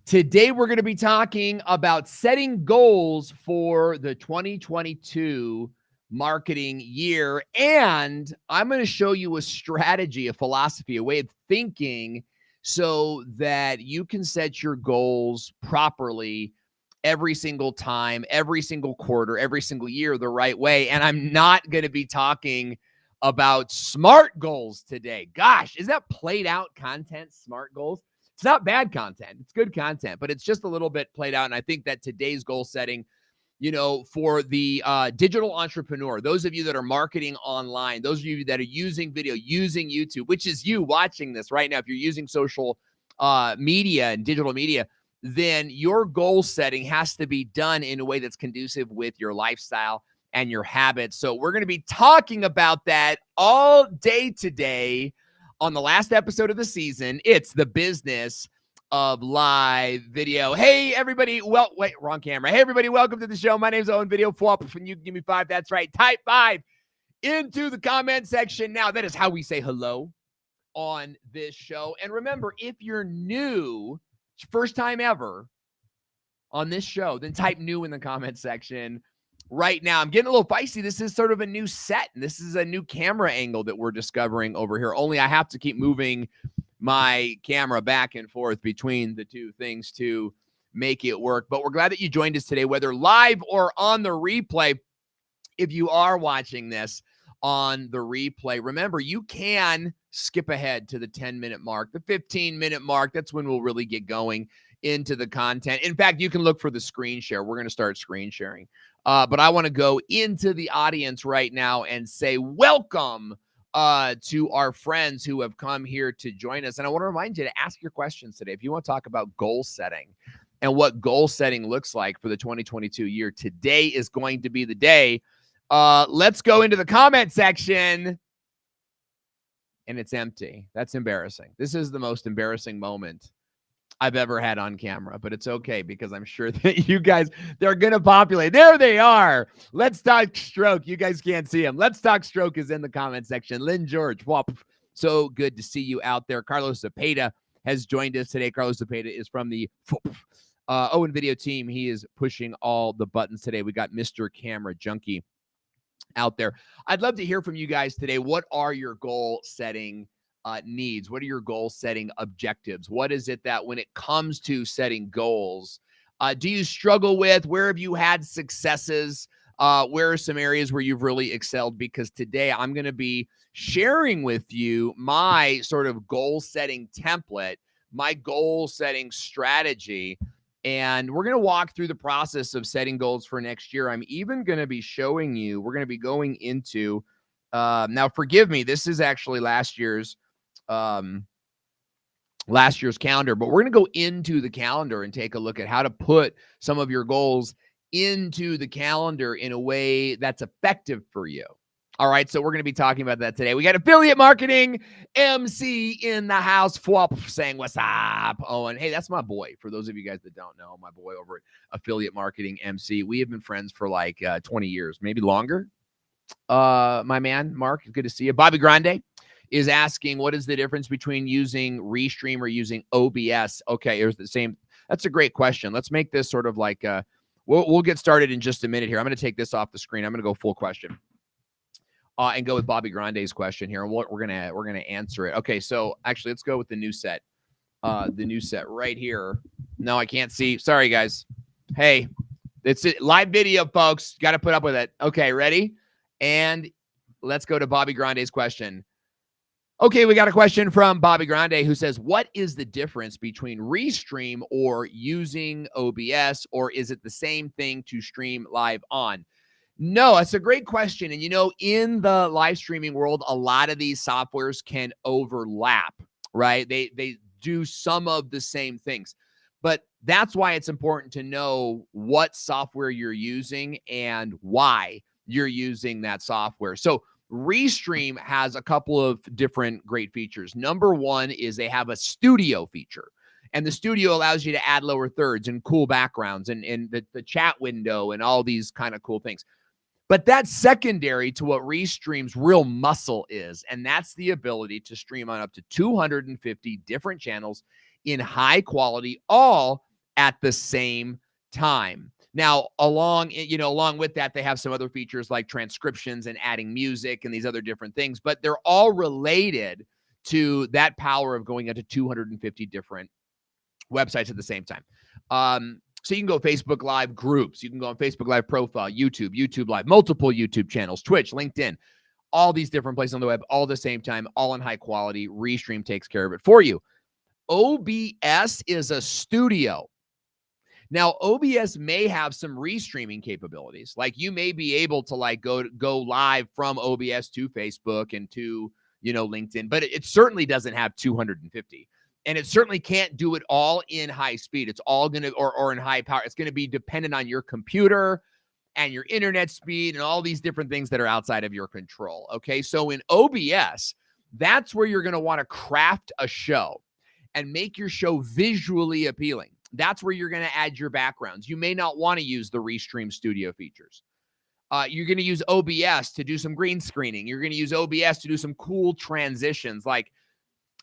Today, we're going to be talking about setting goals for the 2022 marketing year. And I'm going to show you a strategy, a philosophy, a way of thinking so that you can set your goals properly every single time, every single quarter, every single year the right way. And I'm not going to be talking about SMART goals today. Gosh, is that played out content, SMART goals? It's not bad content. It's good content, but it's just a little bit played out. And I think that today's goal setting, for the digital entrepreneur, those of you that are marketing online, those of you that are using video, using YouTube, which is you watching this right now, if you're using social media and digital media, then your goal setting has to be done in a way that's conducive with your lifestyle and your habits. So we're going to be talking about that all day today. On the last episode of the season, it's the business of live video. Hey, everybody. Well, wait, wrong camera. Hey, everybody. Welcome to the show. My name's Owen. Video flop. And you can give me 5. That's right. Type 5 into the comment section now. That is how we say hello on this show. And remember, if you're new, first time ever on this show, then type new in the comment section. Right now, I'm getting a little feisty. This is sort of a new set, and this is a new camera angle that we're discovering over here. Only I have to keep moving my camera back and forth between the two things to make it work. But we're glad that you joined us today, whether live or on the replay. If you are watching this on the replay, remember, you can skip ahead to the 10-minute mark, the 15-minute mark. That's when we'll really get going into the content. In fact, you can look for the screen share. We're going to start screen sharing. But I want to go into the audience right now and say welcome to our friends who have come here to join us. And I want to remind you to ask your questions today. If you want to talk about goal setting and what goal setting looks like for the 2022 year, today is going to be the day. Let's go into the comment section. And it's empty. That's embarrassing. This is the most embarrassing moment I've ever had on camera, but it's okay because I'm sure that you guys, they're going to populate. There they are. Let's Talk Stroke. You guys can't see them. Let's Talk Stroke is in the comment section. Lynn George, whoop. So good to see you out there. Carlos Zepeda has joined us today. Carlos Zepeda is from the Owen Video team. He is pushing all the buttons today. We got Mr. Camera Junkie out there. I'd love to hear from you guys today. What are your goal setting needs? What are your goal setting objectives? What is it that when it comes to setting goals, do you struggle with? Where have you had successes? Where are some areas where you've really excelled? Because today I'm going to be sharing with you my sort of goal setting template, my goal setting strategy. And we're going to walk through the process of setting goals for next year. I'm even going to be showing you, we're going to be going into, now forgive me, this is actually last year's calendar, but we're going to go into the calendar and take a look at how to put some of your goals into the calendar in a way that's effective for you. All right, so we're going to be talking about that today. We got affiliate marketing MC in the house, saying what's up, Owen. Hey, that's my boy. For those of you guys that don't know, my boy over at affiliate marketing MC. We have been friends for like 20 years, maybe longer. My man, Mark, good to see you. Bobby Grande is asking, what is the difference between using Restream or using OBS? Okay, here's the same. That's a great question. Let's make this sort of like, we'll get started in just a minute here. I'm going to take this off the screen. I'm going to go full question. And go with Bobby Grande's question here, and what we're gonna answer it. Okay, so actually, let's go with the new set. The new set right here. No, I can't see. Sorry, guys. Hey, it's it. Live video, folks. Got to put up with it. Okay, ready? And let's go to Bobby Grande's question. Okay, we got a question from Bobby Grande who says, what is the difference between Restream or using OBS, or is it the same thing to stream live on? No, that's a great question. And, in the live streaming world, a lot of these softwares can overlap, right? They do some of the same things. But that's why it's important to know what software you're using and why you're using that software. So Restream has a couple of different great features. Number one is they have a studio feature. And the studio allows you to add lower thirds and cool backgrounds and the chat window and all these kind of cool things. But that's secondary to what Restream's real muscle is, and that's the ability to stream on up to 250 different channels in high quality, all at the same time. Now, along with that, they have some other features like transcriptions and adding music and these other different things, but they're all related to that power of going into 250 different websites at the same time. So you can go Facebook Live groups, you can go on Facebook Live profile, YouTube Live, multiple YouTube channels, Twitch, LinkedIn, all these different places on the web, all at the same time, all in high quality. Restream takes care of it for you. OBS is a studio. Now, OBS may have some restreaming capabilities. Like you may be able to like go live from OBS to Facebook and to, LinkedIn, but it certainly doesn't have 250. And it certainly can't do it all in high speed. It's all going to, or in high power. It's going to be dependent on your computer and your internet speed and all these different things that are outside of your control. Okay. So in OBS, that's where you're going to want to craft a show and make your show visually appealing. That's where you're going to add your backgrounds. You may not want to use the Restream studio features. You're going to use OBS to do some green screening. You're going to use OBS to do some cool transitions. Like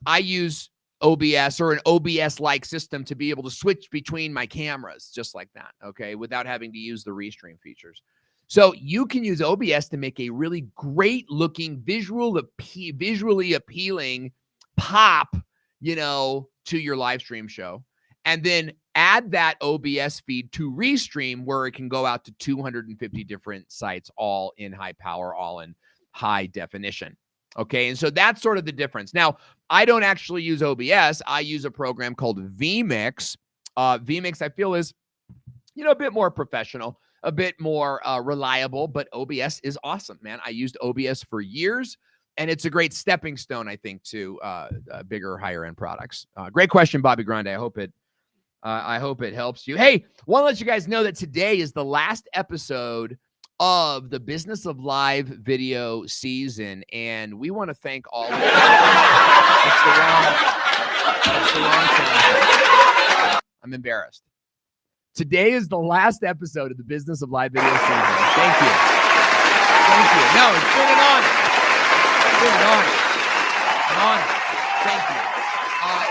I use OBS or an OBS-like system to be able to switch between my cameras just like that, okay, without having to use the Restream features. So you can use OBS to make a really great-looking, visually appealing pop, to your live stream show. And then add that OBS feed to Restream where it can go out to 250 different sites, all in high power, all in high definition. Okay, and so that's sort of the difference. Now, I don't actually use OBS. I use a program called vMix. vMix, I feel, is, a bit more professional, a bit more reliable, but OBS is awesome, man. I used OBS for years, and it's a great stepping stone, I think, to bigger, higher-end products. Great question, Bobby Grande. I hope it helps you. Hey, want to let you guys know that today is the last episode of the Business of Live video season, and we want to thank all of you. That's the wrong thing. I'm embarrassed. Today is the last episode of the Business of Live video season. Thank you. No, it's been an honor. Thank you.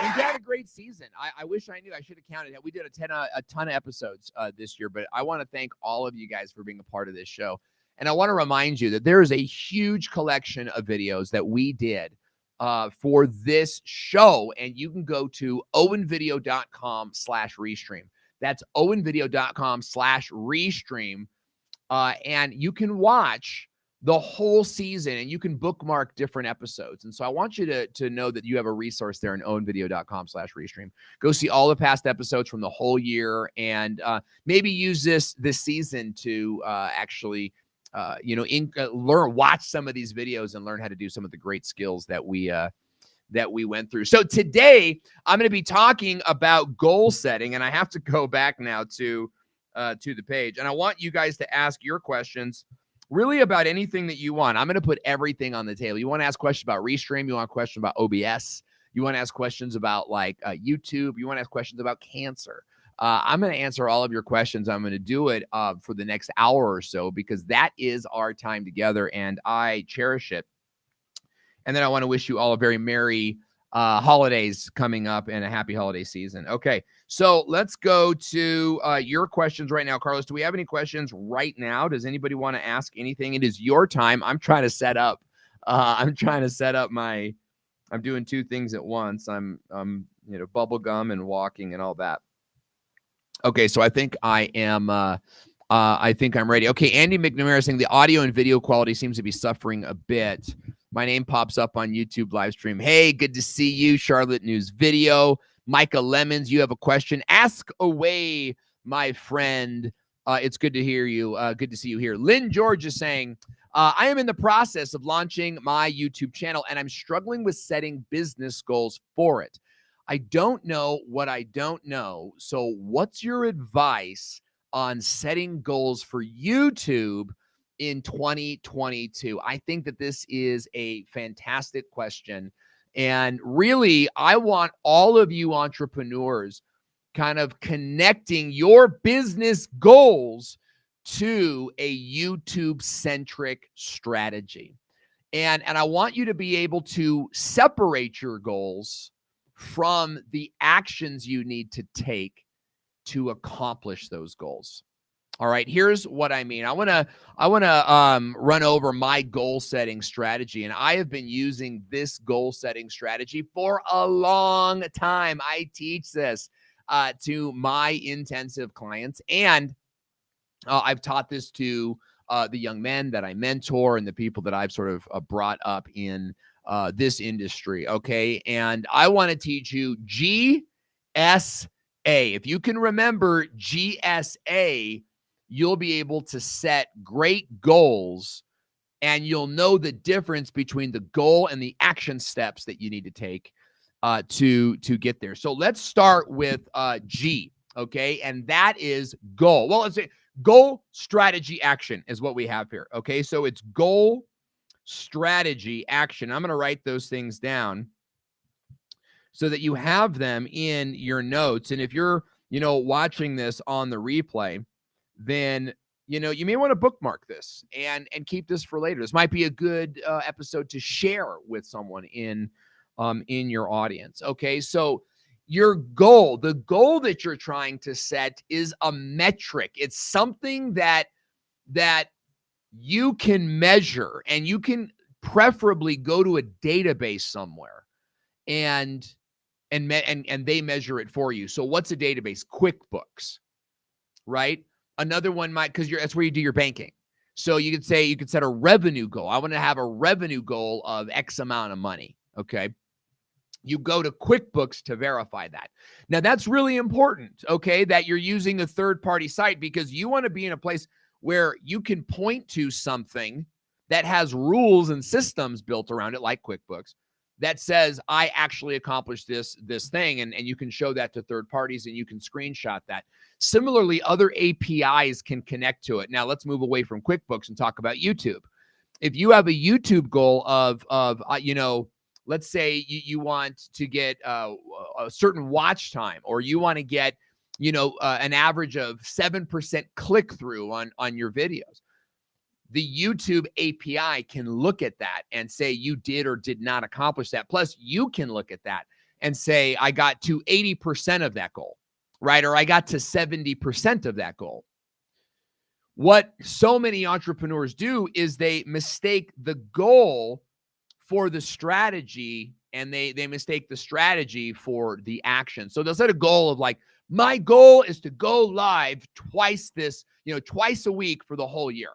We've had a great season. I wish I knew. I should have counted it. We did a ton of episodes this year, but I want to thank all of you guys for being a part of this show. And I want to remind you that there is a huge collection of videos that we did for this show. And you can go to owenvideo.com/restream. That's owenvideo.com/restream. And you can watch the whole season, and you can bookmark different episodes. And so I want you to know that you have a resource there in owenvideo.com/restream. Go see all the past episodes from the whole year, and maybe use this season to actually, watch some of these videos and learn how to do some of the great skills that we went through. So today I'm going to be talking about goal setting, and I have to go back now to the page, and I want you guys to ask your questions really about anything that you want. I'm going to put everything on the table. You want to ask questions about Restream. You want a question about OBS. You want to ask questions about YouTube. You want to ask questions about cancer. I'm going to answer all of your questions. I'm going to do it for the next hour or so, because that is our time together, and I cherish it. And then I want to wish you all a very merry holidays coming up and a happy holiday season. Okay, so let's go to your questions right now. Carlos, do we have any questions right now? Does anybody want to ask anything? It is your time. I'm trying to set up. I'm doing two things at once. I'm bubble gum and walking and all that. Okay, so I think I am. I think I'm ready. Okay, Andy McNamara saying the audio and video quality seems to be suffering a bit. My name pops up on YouTube live stream. Hey, good to see you. Charlotte News Video. Micah Lemons, you have a question. Ask away, my friend. It's good to hear you. Good to see you here. Lynn George is saying, I am in the process of launching my YouTube channel, and I'm struggling with setting business goals for it. I don't know what I don't know. So what's your advice on setting goals for YouTube in 2022? I think that this is a fantastic question. And really, I want all of you entrepreneurs kind of connecting your business goals to a YouTube-centric strategy. And I want you to be able to separate your goals from the actions you need to take to accomplish those goals. All right, here's what I mean. I want to run over my goal setting strategy, and I have been using this goal setting strategy for a long time. I teach this to my intensive clients, and I've taught this to the young men that I mentor and the people that I've sort of brought up in this industry. Okay, and I want to teach you GSA. If you can remember GSA, you'll be able to set great goals, and you'll know the difference between the goal and the action steps that you need to take to get there. So let's start with G, okay? And that is goal. Well, let's say goal, strategy, action is what we have here, okay? So it's goal, strategy, action. I'm going to write those things down so that you have them in your notes. And if you're, watching this on the replay, then you may want to bookmark this and keep this for later. This might be a good episode to share with someone in your audience. Okay, so your goal, the goal that you're trying to set, is a metric. It's something that you can measure, and you can preferably go to a database somewhere and they measure it for you. So what's a database? QuickBooks, right? Another one might, because that's where you do your banking. So you could set a revenue goal. I want to have a revenue goal of X amount of money. Okay. You go to QuickBooks to verify that. Now that's really important. Okay. That you're using a third-party site, because you want to be in a place where you can point to something that has rules and systems built around it, like QuickBooks, that says, I actually accomplished this thing, and you can show that to third parties, and you can screenshot that. Similarly, other APIs can connect to it. Now, let's move away from QuickBooks and talk about YouTube. If you have a YouTube goal of let's say you want to get a certain watch time, or you want to get, an average of 7% click-through on your videos. The YouTube API can look at that and say you did or did not accomplish that. Plus, you can look at that and say, I got to 80% of that goal, right? Or I got to 70% of that goal. What so many entrepreneurs do is they mistake the goal for the strategy, and they mistake the strategy for the action. So they'll set a goal of like, my goal is to go live twice a week for the whole year.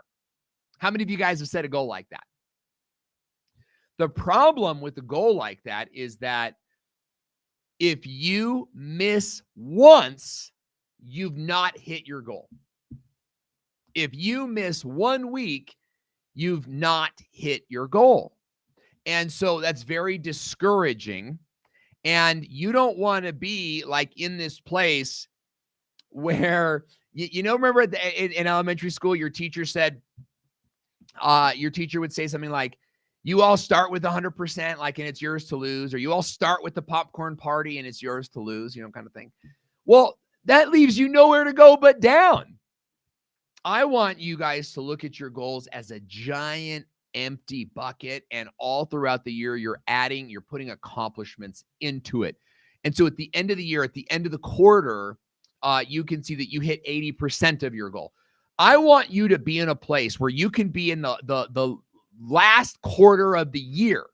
How many of you guys have set a goal like that? The problem with the goal like that is that if you miss once, you've not hit your goal. If you miss 1 week, you've not hit your goal. And so that's very discouraging. And you don't want to be like in this place where, remember in elementary school, your teacher said, your teacher would say something like, you all start with 100%, like, and it's yours to lose, or you all start with the popcorn party and it's yours to lose, kind of thing. Well, that leaves you nowhere to go but down. I want you guys to look at your goals as a giant empty bucket, and all throughout the year, you're putting accomplishments into it. And so at the end of the year, at the end of the quarter, you can see that you hit 80% of your goal. I want you to be in a place where you can be in the last quarter of the year.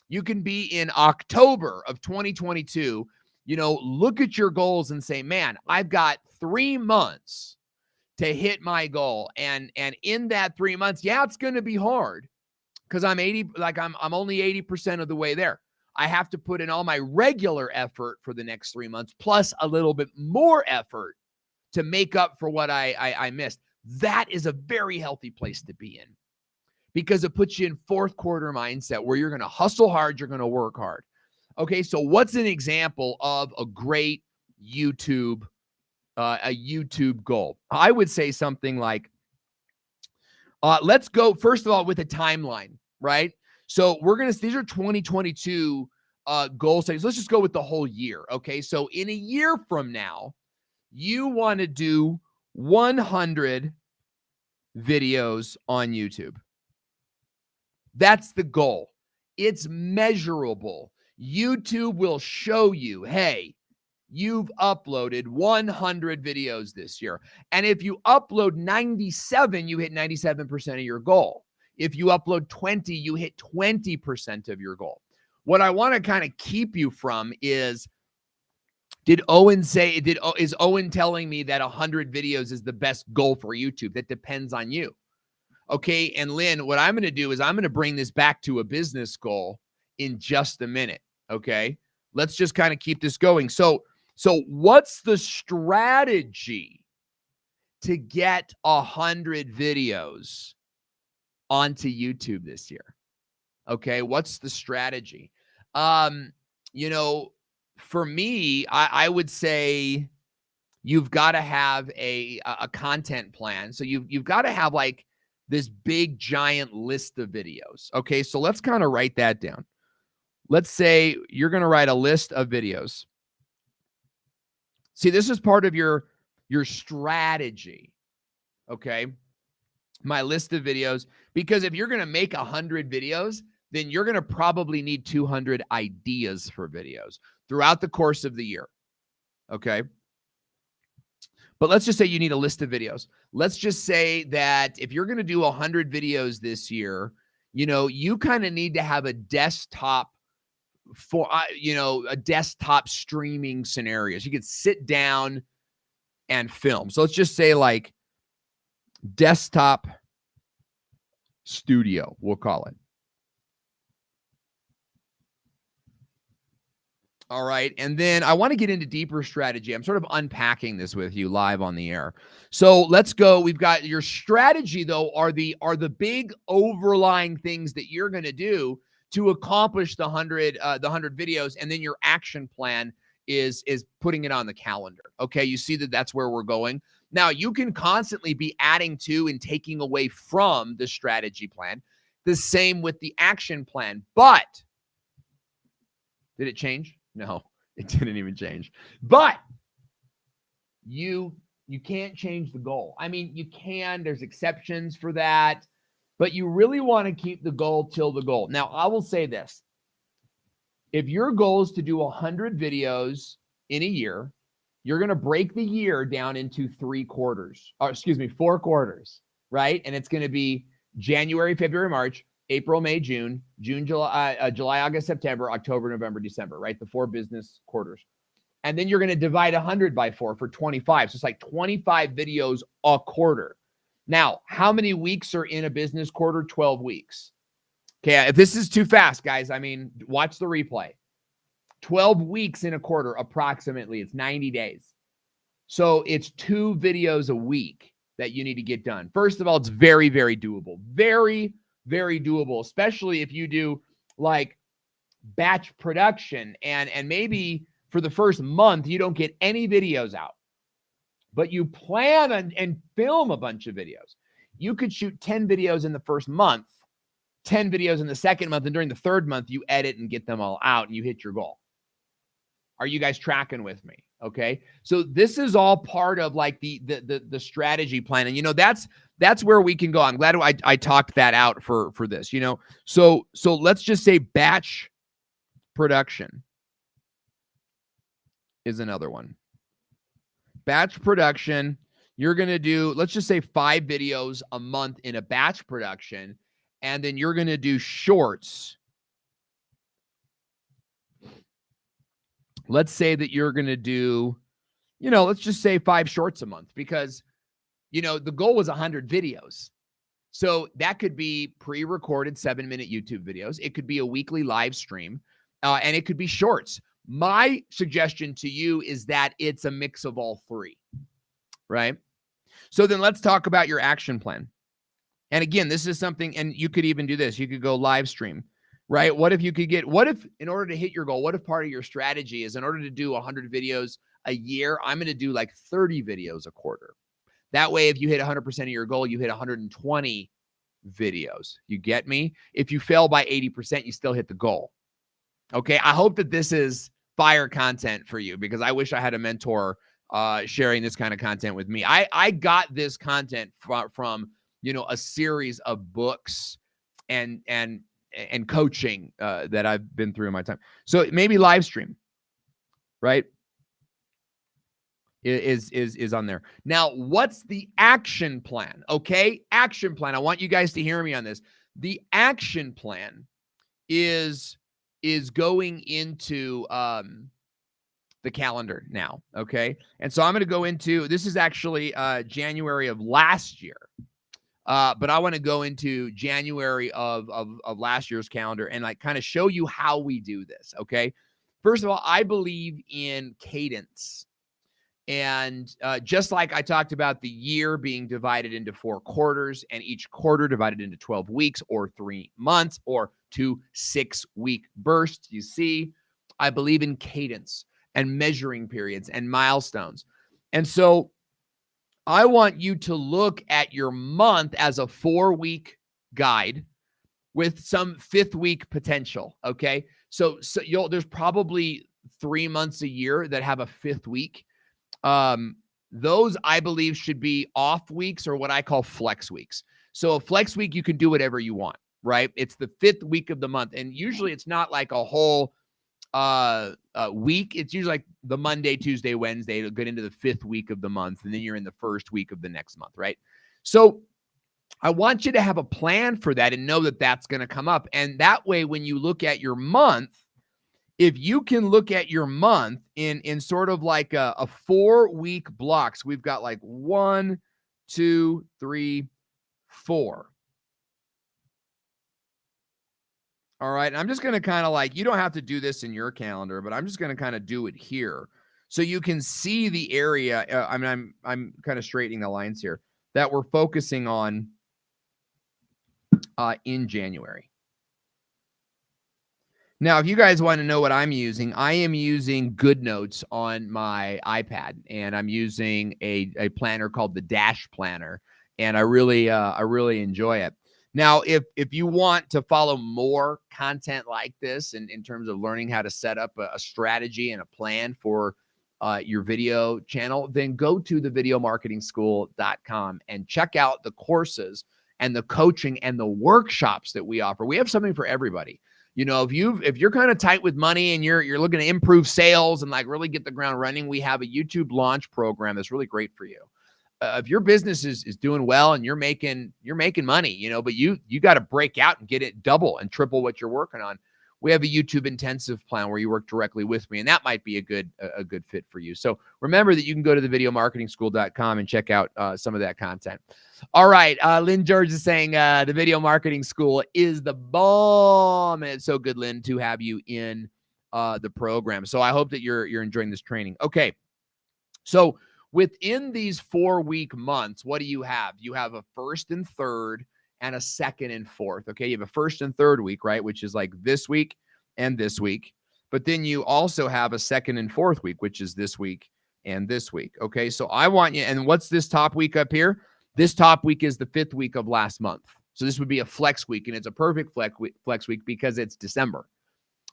You can be in October of 2022, look at your goals and say, man, I've got 3 months to hit my goal. And in that 3 months, yeah, it's going to be hard because I'm only 80% of the way there. I have to put in all my regular effort for the next 3 months, plus a little bit more effort to make up for what I missed. That is a very healthy place to be in, because it puts you in fourth quarter mindset where you're going to hustle hard, you're going to work hard. Okay, so what's an example of a great YouTube goal? I would say something like, let's go first of all with a timeline, right? So these are 2022 goal settings. Let's just go with the whole year. Okay, so in a year from now, you want to do 100 videos on YouTube. That's the goal. It's measurable. YouTube will show you, hey, you've uploaded 100 videos this year. And if you upload 97, you hit 97% of your goal. If you upload 20, you hit 20% of your goal. What I want to kind of keep you from is, is Owen telling me that 100 videos is the best goal for YouTube? That depends on you. Okay. And Lynn, what I'm going to do is I'm going to bring this back to a business goal in just a minute. Okay. Let's just kind of keep this going. So what's the strategy to get 100 videos onto YouTube this year? Okay. What's the strategy? For me, I would say you've got to have a content plan. So you've got to have like this big giant list of videos. Okay. So let's kind of write that down. Let's say you're going to write a list of videos. See, this is part of your strategy. Okay. My list of videos, because if you're going to make 100 videos, then you're going to probably need 200 ideas for videos throughout the course of the year. Okay. But let's just say you need a list of videos. Let's just say that if you're going to do 100 videos this year, you kind of need to have a desktop for, a desktop streaming scenario. So you could sit down and film. So let's just say like desktop studio, we'll call it. All right. And then I want to get into deeper strategy. I'm sort of unpacking this with you live on the air. So let's go. We've got your strategy, though, are the big overlying things that you're going to do to accomplish the 100 videos. And then your action plan is putting it on the calendar. Okay. You see that's where we're going. Now you can constantly be adding to and taking away from the strategy plan. The same with the action plan. But did it change? No, it didn't even change. But you can't change the goal. I mean, you can. There's exceptions for that. But you really want to keep the goal till the goal. Now, I will say this. If your goal is to do 100 videos in a year, you're going to break the year down into 4 quarters, right? And it's going to be January, February, March, April, May, June, July, August, September, October, November, December, right? The 4 business quarters. And then you're going to divide 100 by 4 for 25. So it's like 25 videos a quarter. Now, how many weeks are in a business quarter? 12 weeks. Okay, if this is too fast, guys, I mean, watch the replay. 12 weeks in a quarter, approximately. It's 90 days. So it's 2 videos a week that you need to get done. First of all, it's very, very doable. Very, very doable, especially if you do like batch production and maybe for the first month, you don't get any videos out, but you plan and film a bunch of videos. You could shoot 10 videos in the first month, 10 videos in the second month, and during the third month, you edit and get them all out and you hit your goal. Are you guys tracking with me? Okay. So this is all part of like the strategy plan. And, that's where we can go. I'm glad I talked that out for this, So let's just say batch production is another one. Batch production, you're going to do, let's just say 5 videos a month in a batch production. And then you're going to do shorts. Let's say that you're going to do, let's just say 5 shorts a month because, the goal was 100 videos. So that could be pre-recorded 7-minute YouTube videos. It could be a weekly live stream, and it could be shorts. My suggestion to you is that it's a mix of all 3, right? So then let's talk about your action plan. And again, this is something, and you could even do this. You could go live stream, right? What if in order to hit your goal, what if part of your strategy is in order to do 100 videos a year, I'm going to do like 30 videos a quarter. That way, if you hit 100% of your goal, you hit 120 videos. You get me? If you fail by 80%, you still hit the goal. Okay. I hope that this is fire content for you because I wish I had a mentor sharing this kind of content with me. I got this content from a series of books and coaching that I've been through in my time. So maybe live stream, right? is on there. Now, what's the action plan? Okay, action plan. I want you guys to hear me on this. The action plan is going into the calendar now. Okay, and so I'm going to go into, this is actually January of last year. But I want to go into January of last year's calendar and like kind of show you how we do this. Okay. First of all, I believe in cadence. And just like I talked about the year being divided into 4 quarters and each quarter divided into 12 weeks or 3 months or 2 6-week bursts, you see, I believe in cadence and measuring periods and milestones. And so I want you to look at your month as a 4-week guide with some 5th week potential. Okay. So there's probably 3 months a year that have a 5th week. Those I believe should be off weeks or what I call flex weeks. So a flex week, you can do whatever you want, right? It's the 5th week of the month. And usually it's not like a whole week. It's usually like the Monday, Tuesday, Wednesday to get into the 5th week of the month. And then you're in the 1st week of the next month, right? So I want you to have a plan for that and know that that's going to come up. And that way, when you look at your month, if you can look at your month in sort of like a 4-week blocks, we've got like 1, 2, 3, 4. All right. And I'm just going to kind of like, you don't have to do this in your calendar, but I'm just going to kind of do it here so you can see the area. I'm kind of straightening the lines here that we're focusing on in January. Now, if you guys want to know what I'm using, I am using GoodNotes on my iPad, and I'm using a planner called the Dash Planner, and I really enjoy it. Now, if you want to follow more content like this in terms of learning how to set up a strategy and a plan for your video channel, then go to thevideomarketingschool.com and check out the courses and the coaching and the workshops that we offer. We have something for everybody. You know, if you're kind of tight with money and you're looking to improve sales and like really get the ground running, we have a YouTube launch program that's really great for you. If your business is doing well and you're making money, you know, but you got to break out and get it double and triple what you're working on, we have a YouTube intensive plan where you work directly with me, and that might be a good fit for you. So remember that you can go to thevideomarketingschool.com and check out some of that content. All right. Lynn George is saying the Video Marketing School is the bomb. And it's so good, Lynn, to have you in the program. So I hope that you're enjoying this training. Okay. So within these 4-week months, what do you have? You have a 1st and 3rd and a 2nd and 4th. Okay. You have a 1st and 3rd week, right? Which is like this week and this week. But then you also have a 2nd and 4th week, which is this week and this week. Okay. So I want you, and what's this top week up here? This top week is the 5th week of last month. So this would be a flex week, and it's a perfect flex week because it's December,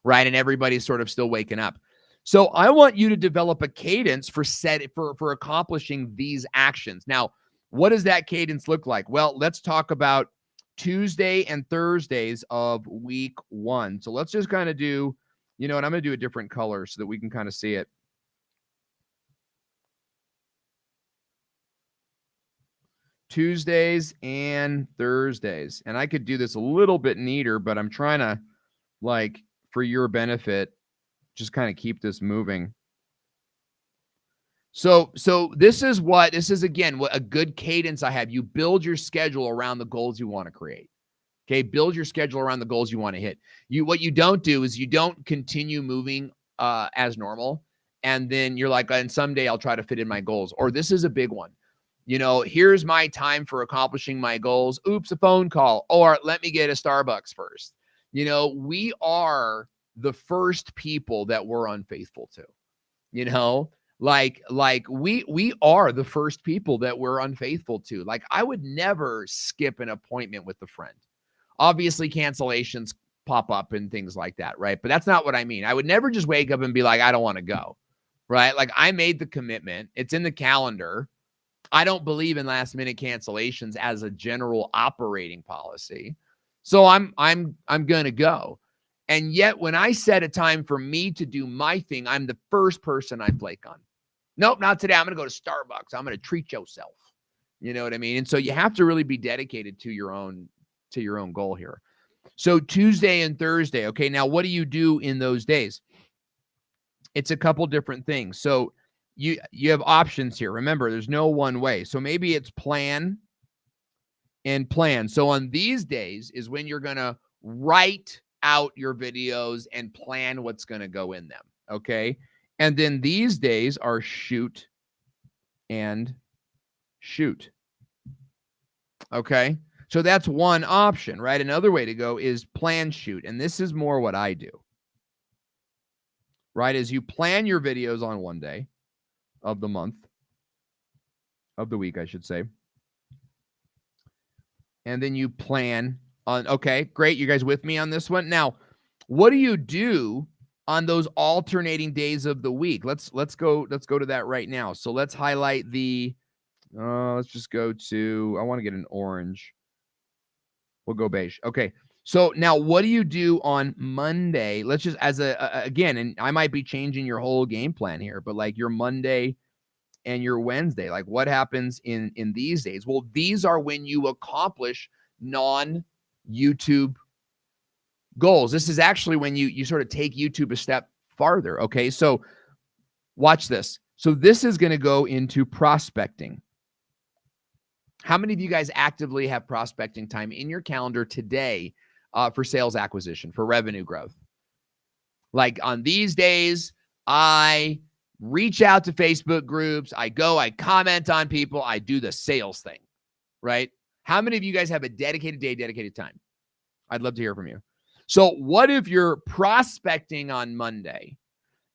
right? And everybody's sort of still waking up. So I want you to develop a cadence for accomplishing these actions. Now, what does that cadence look like? Well, let's talk about Tuesday and Thursdays of week 1. So let's just kind of do, you know what, I'm going to do a different color so that we can kind of see it. Tuesdays and Thursdays. And I could do this a little bit neater, but I'm trying to, like, for your benefit, just kind of keep this moving. So this is again, what a good cadence I have. You build your schedule around the goals you want to create. Okay. Build your schedule around the goals you want to hit. What you don't do is you don't continue moving as normal. And then you're like, and someday I'll try to fit in my goals. Or this is a big one. You know, here's my time for accomplishing my goals. Oops, a phone call. Or let me get a Starbucks first. You know, we are the first people that we're unfaithful to. You know, like we are the first people that we're unfaithful to. Like, I would never skip an appointment with a friend. Obviously, cancellations pop up and things like that, right? But that's not what I mean. I would never just wake up and be like, I don't want to go, right? Like, I made the commitment. It's in the calendar. I don't believe in last minute cancellations as a general operating policy. So I'm going to go. And yet when I set a time for me to do my thing, I'm the first person I flake on. Nope, not today. I'm going to go to Starbucks. I'm going to treat yourself. You know what I mean? And so you have to really be dedicated to your own goal here. So Tuesday and Thursday. Okay, now what do you do in those days? It's a couple different things. So you have options here. Remember, there's no one way. So maybe it's plan and plan. So on these days is when you're going to write out your videos and plan what's going to go in them. Okay. And then these days are shoot and shoot. Okay. So that's one option, right? Another way to go is plan shoot. And this is more what I do, right? Is you plan your videos on one day of the month, of the week, I should say. And then you plan on, okay, great. You guys with me on this one? Now, what do you do on those alternating days of the week? Let's go to that right now. So let's highlight the, let's just go to, I want to get an orange. We'll go beige. Okay. So now what do you do on Monday? Let's just, as again, and I might be changing your whole game plan here, but like your Monday and your Wednesday, like what happens in these days? Well, these are when you accomplish non-YouTube goals. This is actually when you sort of take YouTube a step farther. Okay. So watch this. So this is going to go into prospecting. How many of you guys actively have prospecting time in your calendar today for sales acquisition, for revenue growth? Like on these days, I reach out to Facebook groups. I comment on people. I do the sales thing, right? How many of you guys have a dedicated day, dedicated time? I'd love to hear from you. So what if you're prospecting on Monday?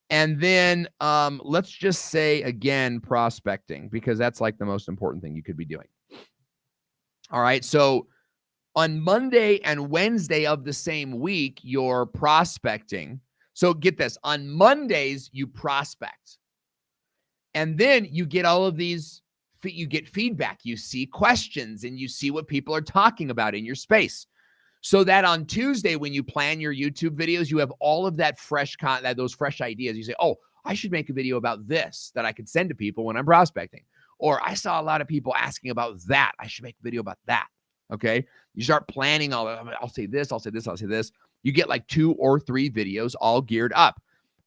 And then let's just say, again, prospecting, because that's like the most important thing you could be doing. All right. So on Monday and Wednesday of the same week, you're prospecting. So get this. On Mondays, you prospect. And then you get all of these, you get feedback. You see questions and you see what people are talking about in your space. So that on Tuesday, when you plan your YouTube videos, you have all of that fresh content, those fresh ideas. You say, oh, I should make a video about this that I could send to people when I'm prospecting. Or I saw a lot of people asking about that. I should make a video about that. Okay. You start planning all of, I'll say this, I'll say this, I'll say this. You get like 2 or 3 videos all geared up.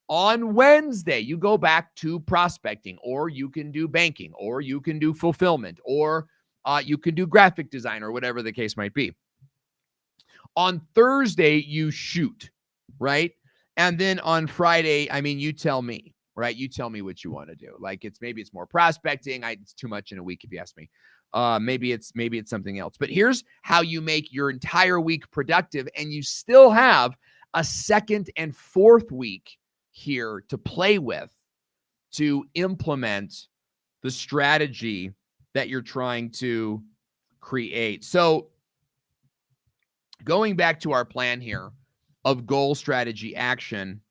On Wednesday, you go back to prospecting, or you can do banking, or you can do fulfillment, or you can do graphic design, or whatever the case might be. On Thursday, you shoot, right? And then on Friday, I mean, you tell me, right? You tell me what you want to do. Like maybe it's more prospecting. It's too much in a week if you ask me. Maybe it's something else. But here's how you make your entire week productive, and you still have a second and fourth week here to play with, to implement the strategy that you're trying to create. So going back to our plan here of goal, strategy, action,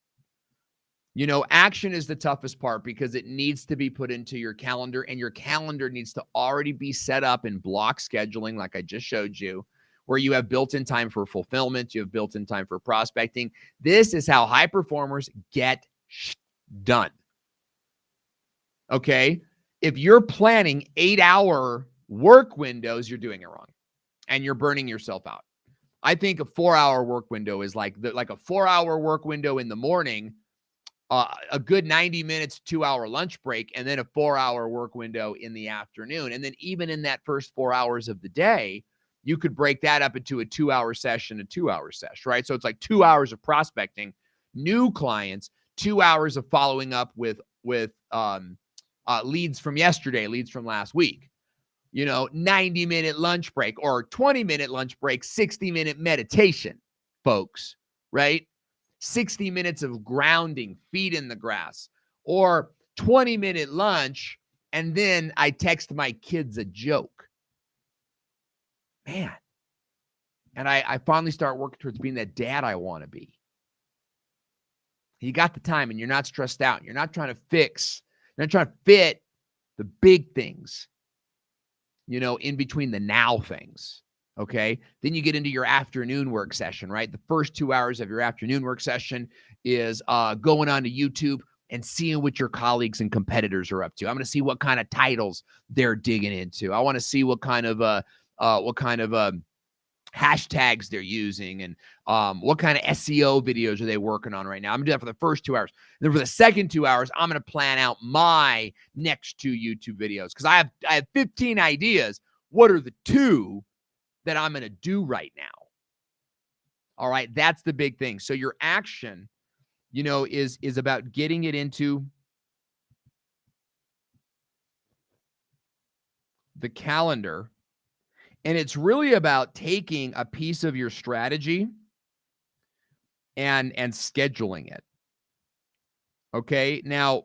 you know, action is the toughest part because it needs to be put into your calendar, and your calendar needs to already be set up in block scheduling, like I just showed you, where you have built-in time for fulfillment, you have built-in time for prospecting. This is how high performers get done. Okay? If you're planning 8-hour work windows, you're doing it wrong, and you're burning yourself out. I think a 4-hour work window is like a 4-hour work window in the morning, a good 90 minutes, 2-hour lunch break, and then a 4-hour work window in the afternoon. And then even in that first 4 hours of the day, you could break that up into a 2-hour session, a 2-hour session, right? So it's like 2 hours of prospecting new clients, 2 hours of following up with leads from yesterday, leads from last week. You know, 90-minute lunch break, or 20-minute lunch break, 60-minute meditation, folks, right? 60 minutes of grounding, feet in the grass, or 20-minute lunch, and then I text my kids a joke. Man. And I finally start working towards being that dad I want to be. You got the time, and you're not stressed out. You're not trying to you're not trying to fit the big things, you know, in between the now things. Okay. Then you get into your afternoon work session, right? The first 2 hours of your afternoon work session is going on to YouTube and seeing what your colleagues and competitors are up to. I'm going to see what kind of titles they're digging into. I want to see what kind of hashtags they're using, and what kind of SEO videos are they working on right now. I'm gonna do that for the first 2 hours. And then for the second 2 hours, I'm gonna plan out my next 2 YouTube videos, because I have 15 ideas. What are the 2 that I'm gonna do right now? All right, that's the big thing. So your action, is about getting it into the calendar. And it's really about taking a piece of your strategy and scheduling it. Okay. Now,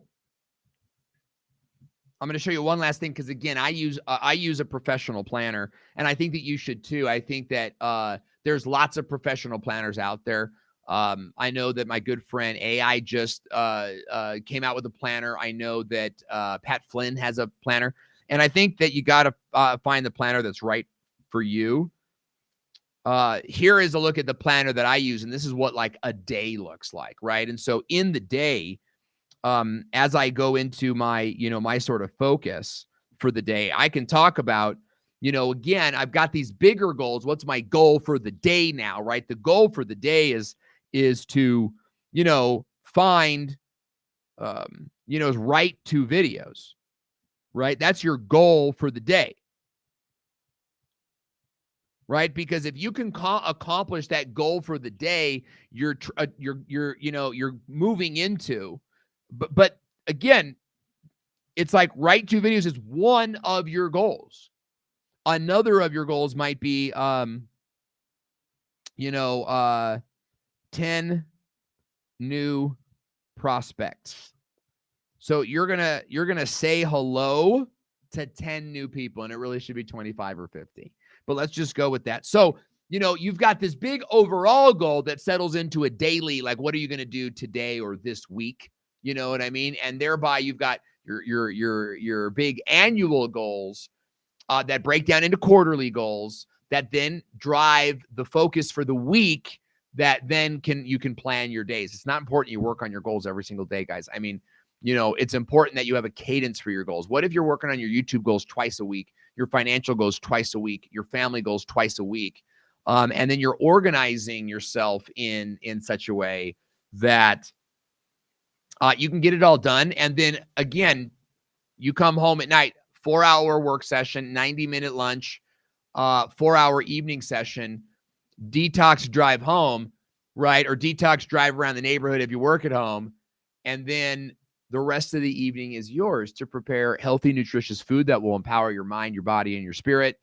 I'm going to show you one last thing, because again, I use a professional planner, and I think that you should too. I think that there's lots of professional planners out there. I know that my good friend AI just came out with a planner. I know that Pat Flynn has a planner, and I think that you got to find the planner that's right for you. Here is a look at the planner that I use, and this is what like a day looks like, right? And so in the day, as I go into my, my sort of focus for the day, I can talk about, again, I've got these bigger goals. What's my goal for the day now, right? The goal for the day is to, find, write 2 videos, right? That's your goal for the day. Right? Because if you can accomplish that goal for the day, you're moving into, but again, it's like write 2 videos is one of your goals. Another of your goals might be, 10 new prospects. So you're gonna say hello to 10 new people, and it really should be 25 or 50. But let's just go with that. So, you've got this big overall goal that settles into a daily, like, what are you going to do today or this week? You know what I mean? And thereby you've got your big annual goals that break down into quarterly goals that then drive the focus for the week, that then you can plan your days. It's not important you work on your goals every single day, guys. I mean, it's important that you have a cadence for your goals. What if you're working on your YouTube goals twice a week, your financial goals twice a week, your family goals twice a week, and then you're organizing yourself in such a way that you can get it all done. And then again, you come home at night, 4-hour work session, 90-minute lunch, 4-hour evening session, detox drive home, right? Or detox drive around the neighborhood if you work at home. And then the rest of the evening is yours to prepare healthy, nutritious food that will empower your mind, your body, and your spirit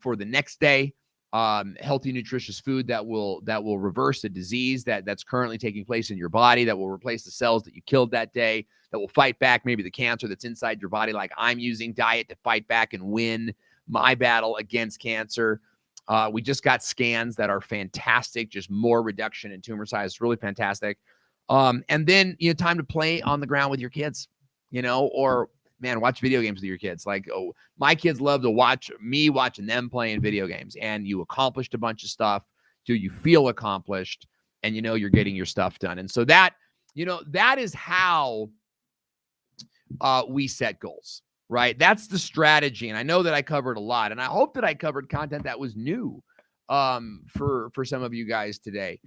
for the next day. Healthy, nutritious food that will reverse the disease that's currently taking place in your body, that will replace the cells that you killed that day, that will fight back maybe the cancer that's inside your body, like I'm using diet to fight back and win my battle against cancer. We just got scans that are fantastic, just more reduction in tumor size. It's really fantastic. And then, time to play on the ground with your kids, or man, watch video games with your kids. Like, oh, my kids love to watch me watching them playing video games, and you accomplished a bunch of stuff. So you feel accomplished, and you're getting your stuff done. And so that, that is how we set goals, right? That's the strategy. And I know that I covered a lot, and I hope that I covered content that was new for some of you guys today.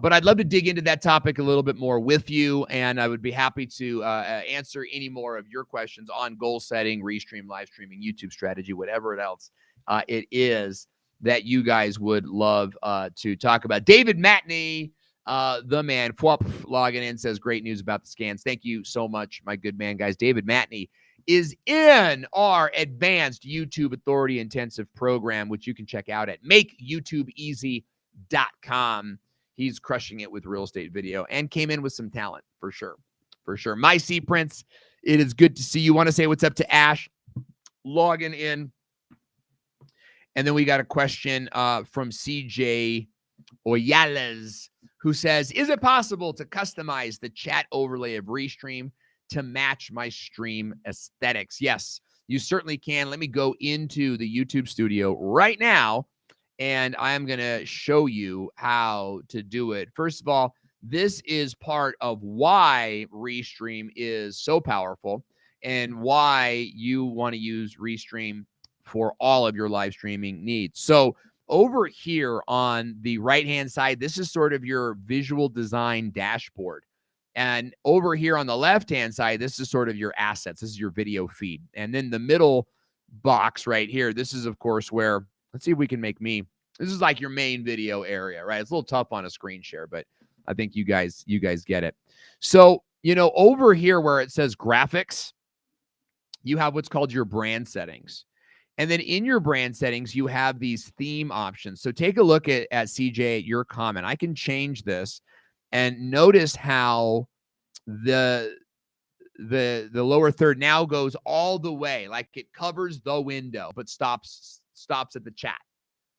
But I'd love to dig into that topic a little bit more with you, and I would be happy to answer any more of your questions on goal setting, Restream, live streaming, YouTube strategy, whatever else it is that you guys would love to talk about. David Matney, the man, logging in, says great news about the scans. Thank you so much, my good man, guys. David Matney is in our advanced YouTube Authority Intensive program, which you can check out at makeyoutubeeasy.com. He's crushing it with real estate video and came in with some talent for sure. For sure. My C Prince, it is good to see you. Want to say what's up to Ash logging in. And then we got a question from CJ Oyales, who says, is it possible to customize the chat overlay of Restream to match my stream aesthetics? Yes, you certainly can. Let me go into the YouTube studio right now, and I'm going to show you how to do it. First of all, This is part of why Restream is so powerful and why you want to use Restream for all of your live streaming needs. So over here on the right-hand side, this is sort of your visual design dashboard. And over here on the left-hand side, this is sort of your assets. This is your video feed. And then the middle box right here, this is, of course, where, let's see if we can make me. This is like your main video area, right? It's a little tough on a screen share, but I think you guys get it. So, over here where it says graphics, you have what's called your brand settings. And then in your brand settings, you have these theme options. So take a look at CJ, at your comment. I can change this and notice how the lower third now goes all the way, like it covers the window, but stops at the chat,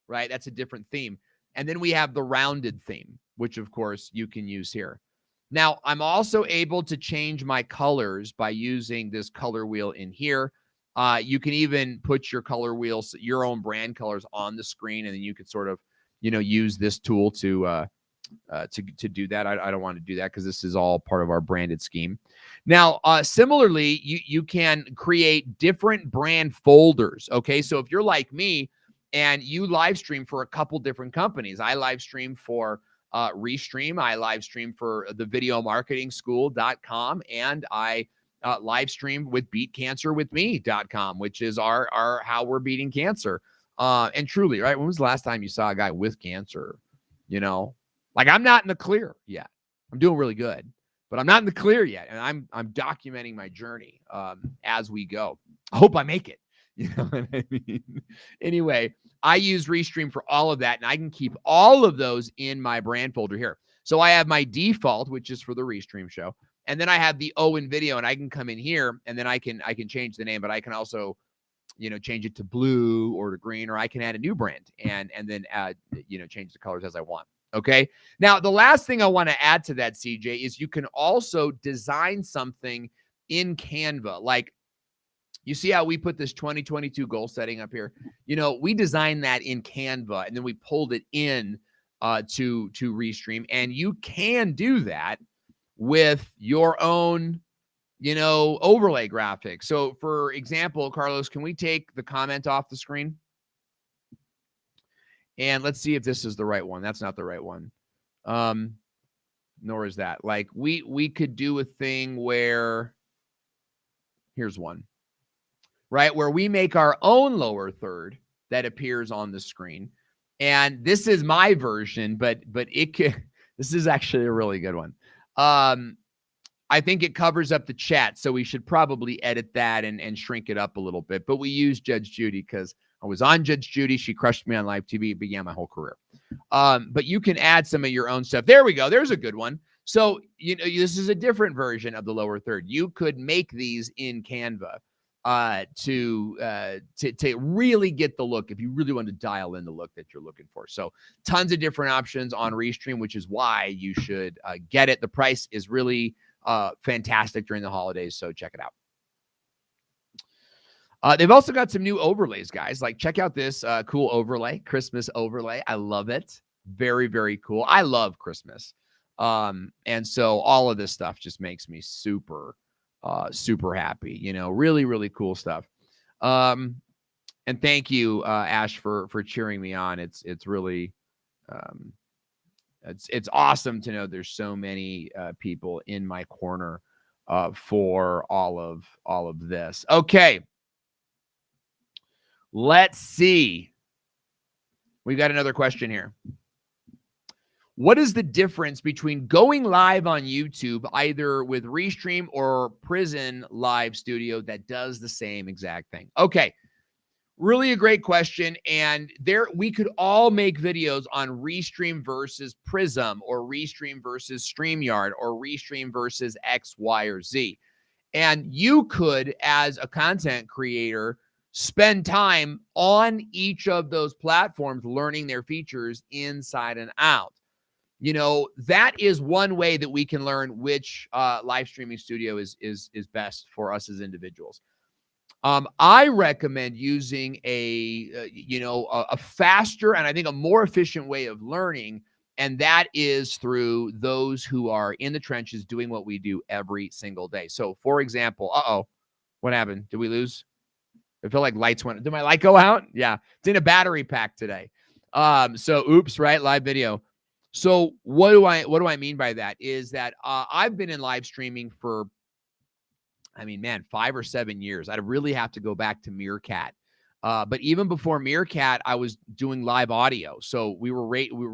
right? That's a different theme. And then we have the rounded theme, which of course you can use here. Now, I'm also able to change my colors by using this color wheel in here. You can even put your color wheels, your own brand colors on the screen, and then you could sort of, use this tool to do that. I don't want to do that because this is all part of our branded scheme. Now, similarly, you can create different brand folders. Okay, so if you're like me and you live stream for a couple different companies, I live stream for Restream, I live stream for the videomarketingschool.com, and I live stream with beatcancerwithme.com, which is our how we're beating cancer. And truly, right? When was the last time you saw a guy with cancer? Like, I'm not in the clear yet. I'm doing really good, but I'm not in the clear yet. And I'm documenting my journey as we go. I hope I make it. You know what I mean? Anyway, I use Restream for all of that, and I can keep all of those in my brand folder here. So I have my default, which is for the Restream show. And then I have the Owen video, and I can come in here, and then I can change the name, but I can also, change it to blue or to green, or I can add a new brand and then add, change the colors as I want. Okay. Now, the last thing I want to add to that, CJ, is you can also design something in Canva. Like, you see how we put this 2022 goal setting up here? We designed that in Canva, and then we pulled it in to Restream. And you can do that with your own, overlay graphics. So, for example, Carlos, can we take the comment off the screen? And let's see if this is the right one. That's not the right one. Nor is that. Like, we could do a thing where, here's one, right? Where we make our own lower third that appears on the screen. And this is my version, but this is actually a really good one. I think it covers up the chat, so we should probably edit that and shrink it up a little bit. But we use Judge Judy because I was on Judge Judy. She crushed me on live TV. It began my whole career. But you can add some of your own stuff. There we go. There's a good one. So, this is a different version of the lower third. You could make these in Canva to really get the look, if you really want to dial in the look that you're looking for. So tons of different options on Restream, which is why you should get it. The price is really fantastic during the holidays, so check it out. They've also got some new overlays, guys. Like, check out this cool overlay, Christmas overlay. I love it. Very, very cool. I love Christmas. And so all of this stuff just makes me super happy. Really, really cool stuff. And thank you, Ash, for cheering me on. It's really, it's awesome to know there's so many people in my corner for all of this. Okay. Let's see. We've got another question here. What is the difference between going live on YouTube, either with Restream or Prison Live Studio, that does the same exact thing? Okay. Really a great question. And we could all make videos on Restream versus Prism, or Restream versus StreamYard, or Restream versus X, Y, or Z. And you could, as a content creator, spend time on each of those platforms learning their features inside and out. That is one way that we can learn which live streaming studio is best for us as individuals. I recommend using a faster and I think a more efficient way of learning And that is through those who are in the trenches doing what we do every single day. So, for example, what happened? Did we lose? I feel like lights went. Did my light go out? Yeah, it's in a battery pack today. So oops, right? Live video. So what do I mean by that? Is that I've been in live streaming for, 5 or 7 years. I'd really have to go back to Meerkat. But even before Meerkat, I was doing live audio. So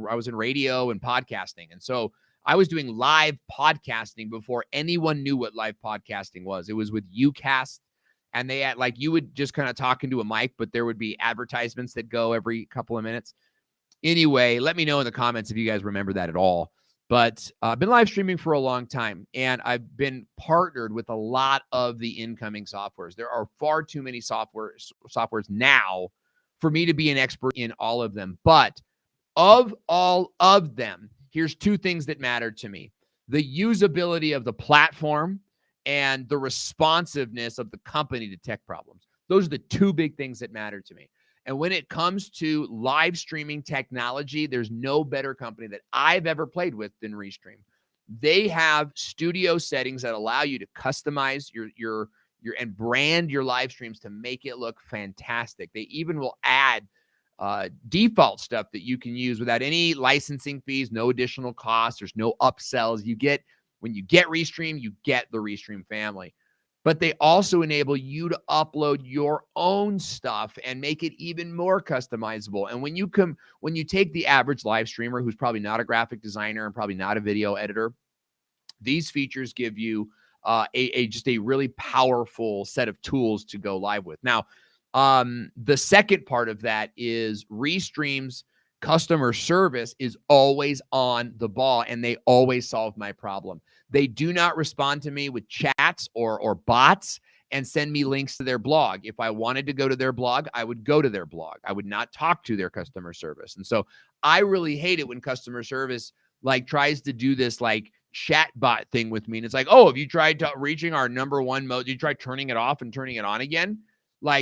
I was in radio and podcasting. And so I was doing live podcasting before anyone knew what live podcasting was. It was with Ucast, and they had, like, you would just kind of talk into a mic, but there would be advertisements that go every couple of minutes. Anyway, let me know in the comments if you guys remember that at all. But I've been live streaming for a long time, and I've been partnered with a lot of the incoming softwares. There are far too many softwares now for me to be an expert in all of them. But of all of them, here's two things that matter to me: the usability of the platform and the responsiveness of the company to tech problems. Those are the two big things that matter to me. And when it comes to live streaming technology, there's no better company that I've ever played with than Restream. They have studio settings that allow you to customize your and brand your live streams to make it look fantastic. They even will add default stuff that you can use without any licensing fees, no additional costs. There's no upsells. When you get Restream, you get the Restream family. But they also enable you to upload your own stuff and make it even more customizable. And when you take the average live streamer who's probably not a graphic designer and probably not a video editor, these features give you just a really powerful set of tools to go live with. Now, the second part of that is Restream's customer service is always on the ball, and they always solve my problem. They do not respond to me with chats or bots and send me links to their blog. If I wanted to go to their blog, I would go to their blog. I would not talk to their customer service. And so I really hate it when customer service tries to do this chat bot thing with me. And it's like, oh, have you tried reaching our number one mode? Did you try turning it off and turning it on again?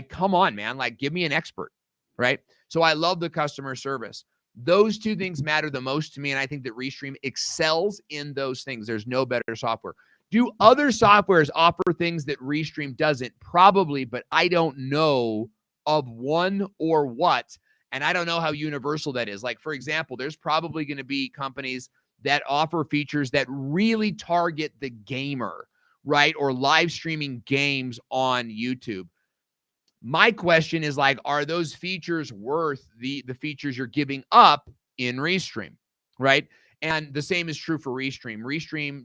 Come on, man. Give me an expert, right? So I love the customer service. Those two things matter the most to me, and I think that Restream excels in those things. There's no better software. Do other softwares offer things that Restream doesn't? Probably, but I don't know of one or what, and I don't know how universal that is. For example, there's probably going to be companies that offer features that really target the gamer, right? Or live streaming games on YouTube. My question is are those features worth the features you're giving up in Restream, right? And the same is true for Restream. Restream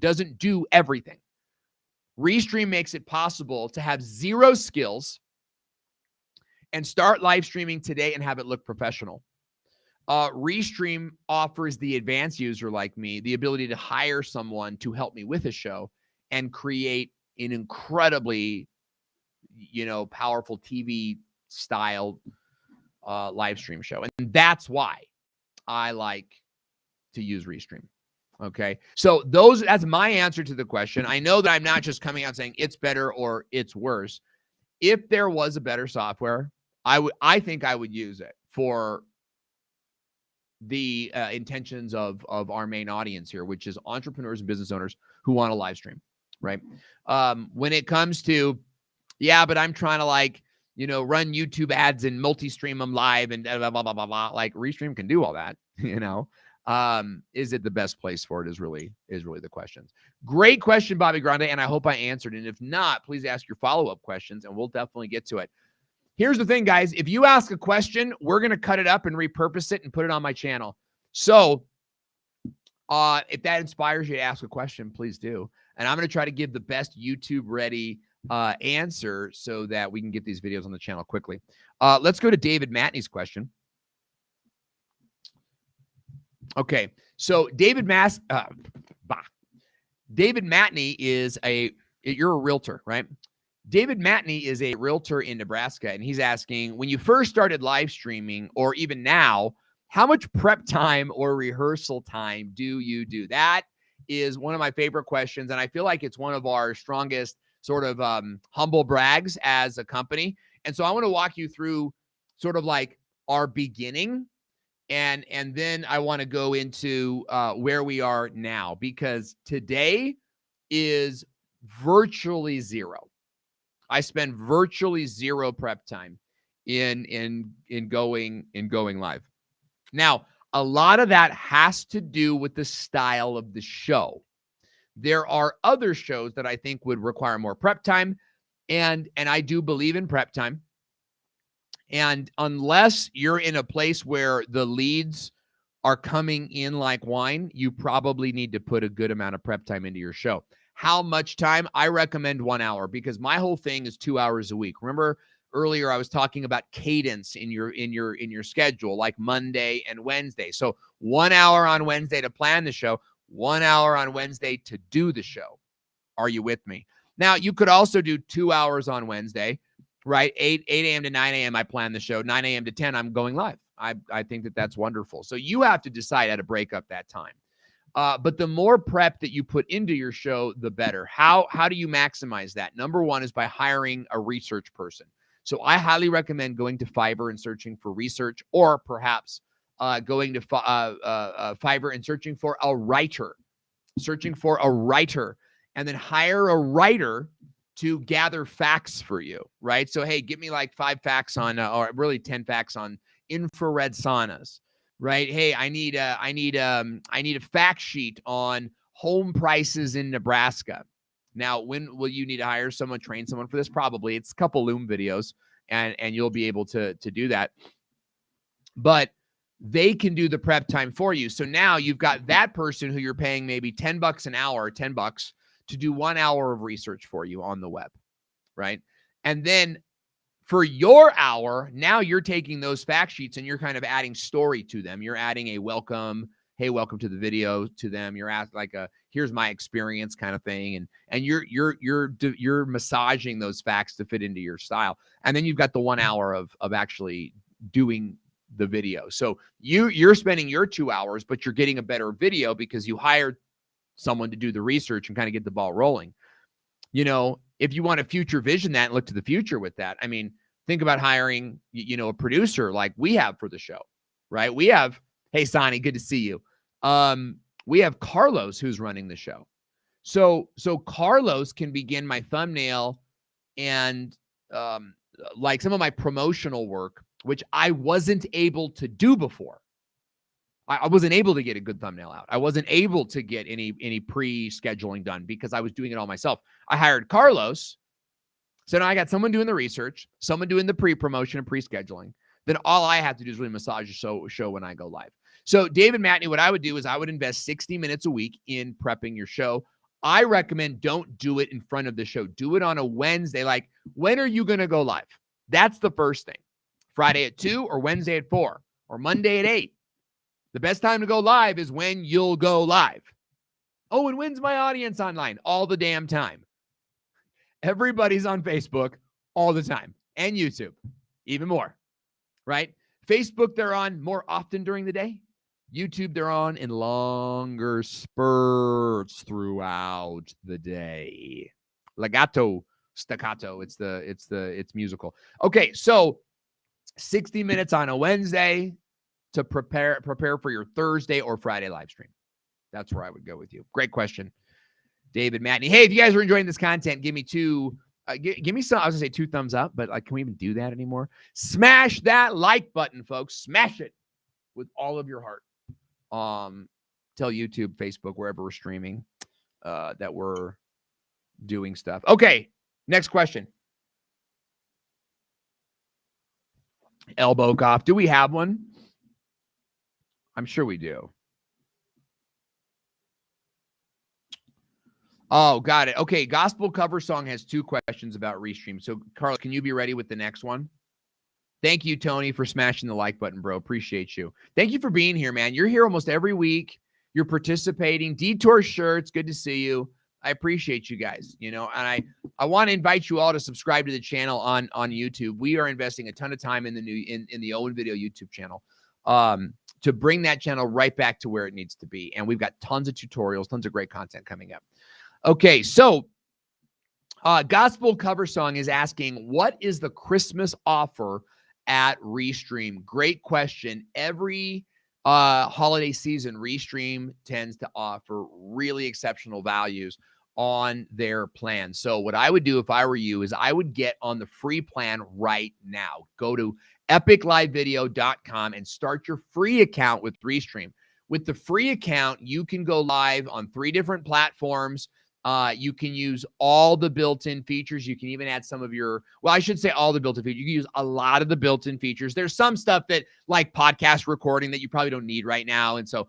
doesn't do everything. Restream makes it possible to have zero skills and start live streaming today and have it look professional. Restream offers the advanced user like me the ability to hire someone to help me with a show and create an incredibly powerful TV style live stream show. And that's why I like to use Restream. Okay. So that's my answer to the question. I know that I'm not just coming out saying it's better or it's worse. If there was a better software, I think I would use it for the intentions of our main audience here, which is entrepreneurs and business owners who want to live stream, right? When it comes to, yeah, but I'm trying to run YouTube ads and multi-stream them live and blah, blah, blah, blah, blah. Restream can do all that, Is it the best place for it is really the question. Great question, Bobby Grande, and I hope I answered. And if not, please ask your follow-up questions and we'll definitely get to it. Here's the thing, guys. If you ask a question, we're going to cut it up and repurpose it and put it on my channel. So if that inspires you to ask a question, please do. And I'm going to try to give the best YouTube-ready answer so that we can get these videos on the channel quickly. Let's go to David Matney's question. Okay, so David Matney is you're a realtor, right? David Matney is a realtor in Nebraska, and he's asking, when you first started live streaming, or even now, how much prep time or rehearsal time do you do? That is one of my favorite questions, and I feel like it's one of our strongest sort of humble brags as a company. And so I want to walk you through sort of our beginning And then I want to go into where we are now, because today is virtually zero. I spend virtually zero prep time in going live. Now, a lot of that has to do with the style of the show. There are other shows that I think would require more prep time, and I do believe in prep time. And unless you're in a place where the leads are coming in like wine, you probably need to put a good amount of prep time into your show. How much time? I recommend 1 hour, because my whole thing is 2 hours a week. Remember earlier I was talking about cadence in your schedule, like Monday and Wednesday. So 1 hour on Wednesday to plan the show, 1 hour on Wednesday to do the show. Are you with me? Now, you could also do 2 hours on Wednesday, right? 8 a.m. to 9 a.m. I plan the show. 9 a.m. to 10, I'm going live. I think that that's wonderful. So you have to decide how to break up that time. But the more prep that you put into your show, the better. How do you maximize that? Number one is by hiring a research person. So I highly recommend going to Fiverr and searching for research, or perhaps going to Fiverr and searching for a writer. And then hire a writer to gather facts for you, right? So, hey, give me like 5 facts on, or really 10 facts on infrared saunas, right? Hey, I need a fact sheet on home prices in Nebraska. Now, when will you need to hire someone, train someone for this? Probably it's a couple Loom videos, and you'll be able to do that. But they can do the prep time for you. So now you've got that person who you're paying maybe $10 an hour, $10 to do 1 hour of research for you on the web, right? And then for your hour, now you're taking those fact sheets and you're kind of adding story to them. You're adding a welcome, hey, welcome to the video to them. You're at like a, here's my experience kind of thing. And you're massaging those facts to fit into your style. And then you've got the 1 hour of actually doing the video. So you're spending your 2 hours, but you're getting a better video because you hired someone to do the research and kind of get the ball rolling. You know, if you want to future vision that and look to the future with that, I mean, think about hiring, a producer like we have for the show, right? We have, hey, Sonny, good to see you. We have Carlos who's running the show. So Carlos can begin my thumbnail and like some of my promotional work, which I wasn't able to do before. I wasn't able to get a good thumbnail out. I wasn't able to get any pre-scheduling done because I was doing it all myself. I hired Carlos. So now I got someone doing the research, someone doing the pre-promotion and pre-scheduling. Then all I have to do is really massage the show when I go live. So David Matney, what I would do is I would invest 60 minutes a week in prepping your show. I recommend don't do it in front of the show. Do it on a Wednesday. Like, when are you going to go live? That's the first thing. Friday at 2 or Wednesday at 4 or Monday at 8. The best time to go live is when you'll go live. Oh, and when's my audience online? All the damn time. Everybody's on Facebook all the time, and YouTube even more, right? Facebook, they're on more often during the day. YouTube, they're on in longer spurts throughout the day. Legato, staccato. It's musical. Okay, so 60 minutes on a Wednesday to prepare for your Thursday or Friday live stream. That's where I would go with you. Great question, David Matney. Hey, if you guys are enjoying this content, give me give me some, I was gonna say 2 thumbs up, but like, can we even do that anymore? Smash that like button, folks. Smash it with all of your heart. Tell YouTube, Facebook, wherever we're streaming, that we're doing stuff. Okay, next question. Elbow cough. Do we have one? I'm sure we do. Oh, got it. Okay, Gospel Cover Song has 2 questions about Restream. So, Carl, can you be ready with the next one? Thank you, Tony, for smashing the like button, bro. Appreciate you. Thank you for being here, man. You're here almost every week. You're participating. Detour Shirts, good to see you. I appreciate you guys, and I want to invite you all to subscribe to the channel on YouTube. We are investing a ton of time in the Owen Video YouTube channel. To bring that channel right back to where it needs to be. And we've got tons of tutorials, tons of great content coming up. Okay, so Gospel Cover Song is asking, what is the Christmas offer at Restream? Great question. Every holiday season, Restream tends to offer really exceptional values on their plan. So what I would do if I were you is I would get on the free plan right now. Go to epiclivevideo.com and start your free account with Restream. With the free account, you can go live on 3 different platforms. You can use all the built-in features. You can even add some of your, well, I should say all the built-in features. You can use a lot of the built-in features. There's some stuff that like podcast recording that you probably don't need right now. And so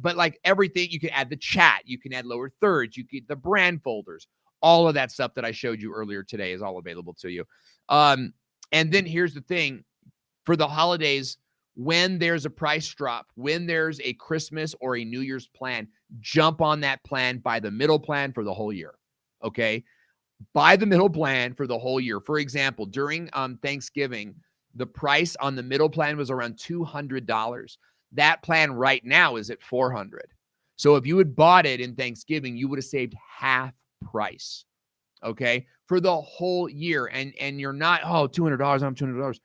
but like everything, you can add the chat, you can add lower thirds, you can the brand folders, all of that stuff that I showed you earlier today is all available to you. And then here's the thing for the holidays, when there's a price drop, when there's a Christmas or a New Year's plan, jump on that plan, buy the middle plan for the whole year. Okay. Buy the middle plan for the whole year. For example, during Thanksgiving, the price on the middle plan was around $200. That plan right now is at $400. So if you had bought it in Thanksgiving, you would have saved half price. Okay. For the whole year. And you're not, oh, $200, I'm $200.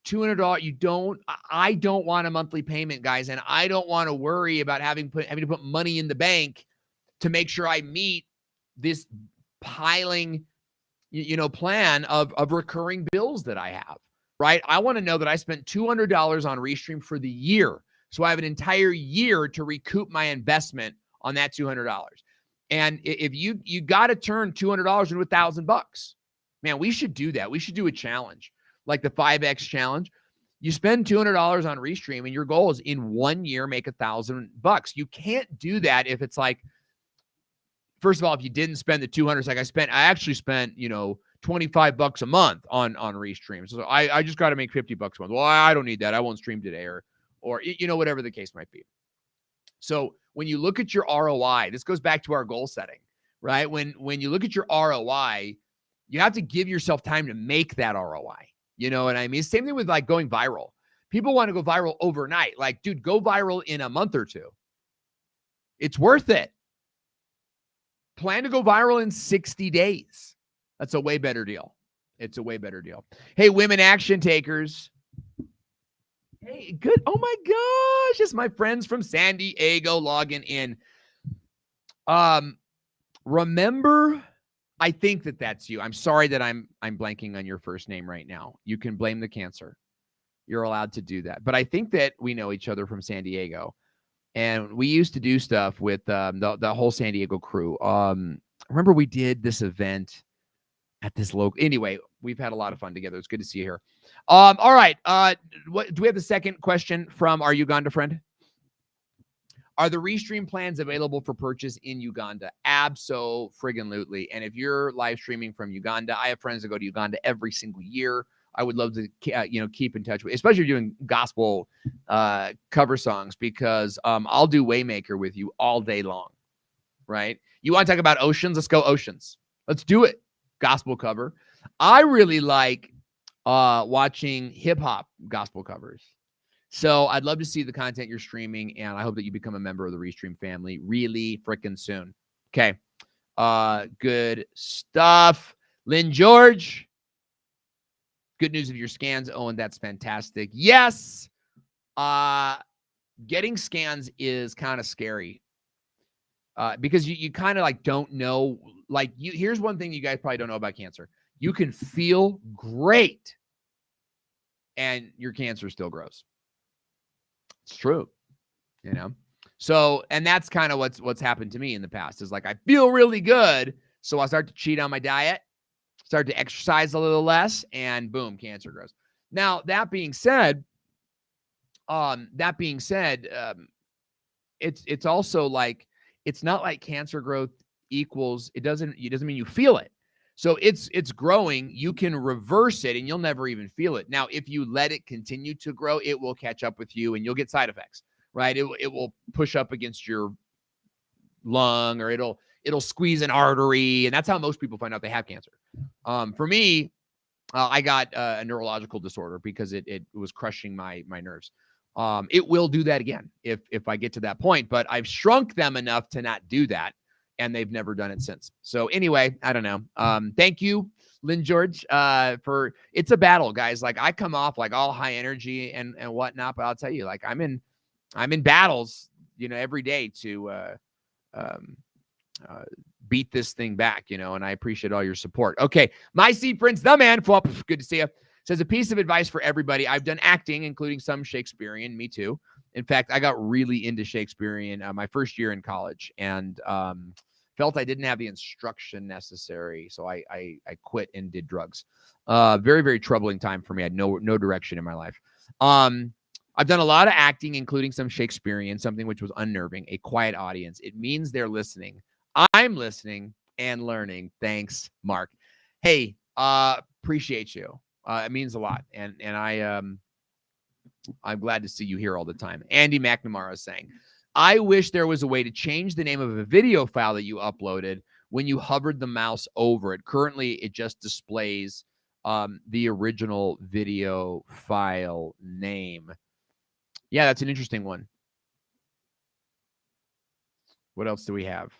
$200. I don't want a monthly payment, guys. And I don't want to worry about having to put money in the bank to make sure I meet this piling, plan of recurring bills that I have, right? I want to know that I spent $200 on Restream for the year. So I have an entire year to recoup my investment on that $200. And if you got to turn $200 into $1,000, man, we should do that. We should do a challenge. Like the 5X challenge, you spend $200 on Restream and your goal is in 1 year, make $1,000. You can't do that if it's like, first of all, if you didn't spend the 200, it's like I actually spent, $25 a month on Restream. So I just got to make $50 a month. Well, I don't need that. I won't stream today or, whatever the case might be. So when you look at your ROI, this goes back to our goal setting, right? When you look at your ROI, you have to give yourself time to make that ROI. You know what I mean? Same thing with like going viral. People want to go viral overnight. Like, dude, go viral in a month or two. It's worth it. Plan to go viral in 60 days. That's a way better deal. It's a way better deal. Hey, women action takers. Hey, good. Oh my gosh. It's my friends from San Diego logging in. Remember, I think that's you. I'm sorry that I'm blanking on your first name right now. You can blame the cancer. You're allowed to do that. But I think that we know each other from San Diego. And we used to do stuff with the whole San Diego crew. Remember we did this event at this local. Anyway, we've had a lot of fun together. It's good to see you here. All right. What do we have the second question from our Uganda friend? Are the Restream plans available for purchase in Uganda? Abso-friggin-lutely. And if you're live streaming from Uganda, I have friends that go to Uganda every single year. I would love to, keep in touch with, especially doing gospel cover songs, because I'll do Waymaker with you all day long, right? You want to talk about oceans? Let's go oceans. Let's do it. Gospel cover. I really like watching hip hop gospel covers. So I'd love to see the content you're streaming, and I hope that you become a member of the Restream family really freaking soon. Okay. Good stuff. Lynn George. Good news of your scans, Owen. That's fantastic. Yes. Getting scans is kind of scary because you kind of like don't know. Like here's one thing you guys probably don't know about cancer. You can feel great and your cancer still grows. It's true, So, and that's kind of what's happened to me in the past is like, I feel really good. So I start to cheat on my diet, start to exercise a little less, and boom, cancer grows. Now, that being said, it's also like, it's not like cancer growth equals, it doesn't mean you feel it. So it's growing. You can reverse it and you'll never even feel it. Now, if you let it continue to grow, it will catch up with you and you'll get side effects, right? It will push up against your lung, or it'll squeeze an artery. And that's how most people find out they have cancer. For me, I got a neurological disorder because it was crushing my nerves. It will do that again if I get to that point, but I've shrunk them enough to not do that. And they've never done it since. So anyway, I don't know. Thank you, Lynn George, it's a battle, guys. Like I come off like all high energy and whatnot, but I'll tell you, like I'm in I'm in battles, every day to um, beat this thing back, and I appreciate all your support. Okay. My Seed Prince, the man, good to see you. Says a piece of advice for everybody. I've done acting, including some Shakespearean. Me too. In fact, I got really into Shakespearean my first year in college, and felt I didn't have the instruction necessary, so I quit and did drugs. Very, very troubling time for me. I had no direction in my life. I've done a lot of acting, including some Shakespearean, something which was unnerving. A quiet audience. It means they're listening. I'm listening and learning. Thanks, Mark. Hey, appreciate you. It means a lot, and I'm glad to see you here all the time. Andy McNamara is saying, I wish there was a way to change the name of a video file that you uploaded when you hovered the mouse over it. Currently, it just displays the original video file name. Yeah, that's an interesting one. What else do we have?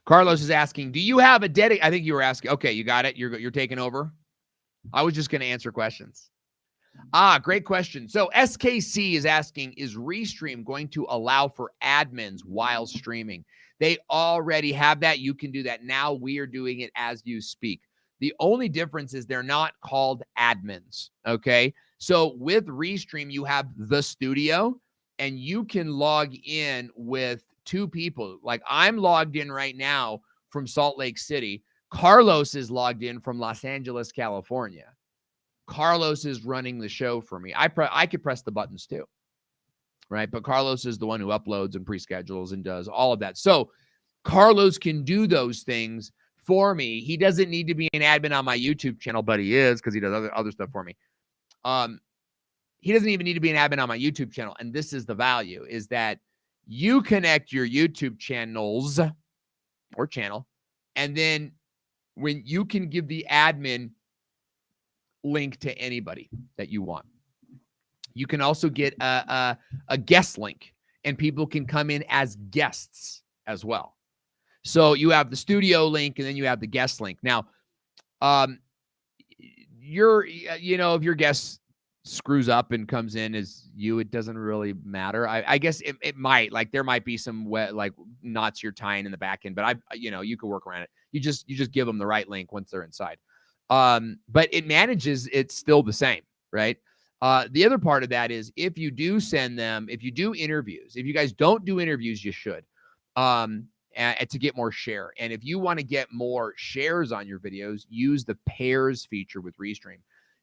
Carlos is asking, do you have a dedicated? I think you were asking. Okay, you got it. You're taking over. I was just going to answer questions. Great question. So SKC is asking, is Restream going to allow for admins while streaming? They already have that. You can do that now. We are doing it as you speak. The only difference is they're not called admins. Okay. So with Restream, you have the studio and you can log in with two people. Like I'm logged in right now from Salt Lake City. Carlos is logged in from Los Angeles, California. Carlos is running the show for me. I could press the buttons too, right? But Carlos is the one who uploads and pre-schedules and does all of that. So Carlos can do those things for me. He doesn't need to be an admin on my YouTube channel, but he is because he does other stuff for me. He doesn't even need to be an admin on my YouTube channel. And this is the value, is that you connect your YouTube channels or channel, and then when you can give the admin link to anybody that you want. You can also get a guest link, and people can come in as guests as well. So you have the studio link, and then you have the guest link. Now, if your guest screws up and comes in as you, it doesn't really matter. I guess it might, like there might be some knots you're tying in the back end, but you can work around it. You just give them the right link once they're inside. But it manages, it's still the same, right? The other part of that is if you do send them, if you do interviews, if you guys don't do interviews, you should, to get more share. And if you want to get more shares on your videos, use the pairs feature with Restream.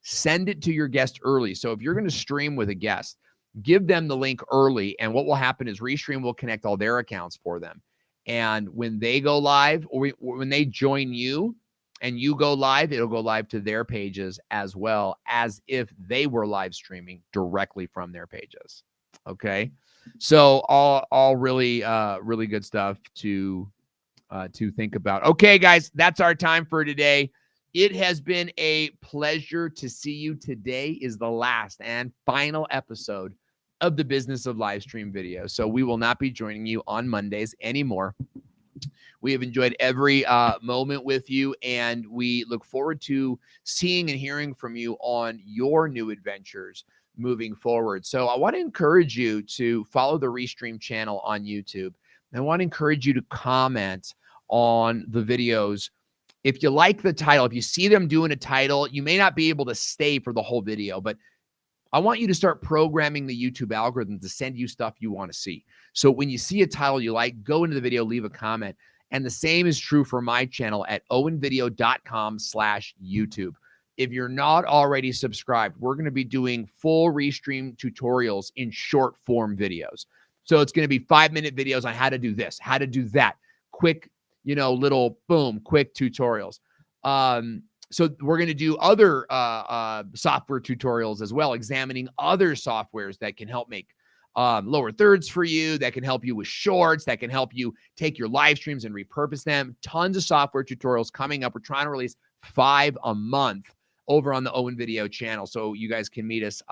Send it to your guest early. So if you're going to stream with a guest, give them the link early. And what will happen is Restream will connect all their accounts for them. And when they go live, or when they join you and you go live, it'll go live to their pages as well, as if they were live streaming directly from their pages. Okay. So all really, really good stuff to think about. Okay, guys, that's our time for today. It has been a pleasure to see you. Today is the last and final episode of the Business of Live Stream Video. So we will not be joining you on Mondays anymore. We have enjoyed every moment with you, and we look forward to seeing and hearing from you on your new adventures moving forward. So I want to encourage you to follow the Restream channel on YouTube. I want to encourage you to comment on the videos. If you like the title, if you see them doing a title, you may not be able to stay for the whole video, but I want you to start programming the YouTube algorithm to send you stuff you want to see. So when you see a title you like, go into the video, leave a comment. And the same is true for my channel at owenvideo.com/YouTube. If you're not already subscribed, we're going to be doing full Restream tutorials in short form videos. So it's going to be 5-minute videos on how to do this, how to do that, quick, little boom, quick tutorials. So we're going to do other software tutorials as well, examining other softwares that can help make lower thirds for you, that can help you with shorts, that can help you take your live streams and repurpose them. Tons of software tutorials coming up. We're trying to release 5 a month over on the Owen Video channel, so you guys can meet us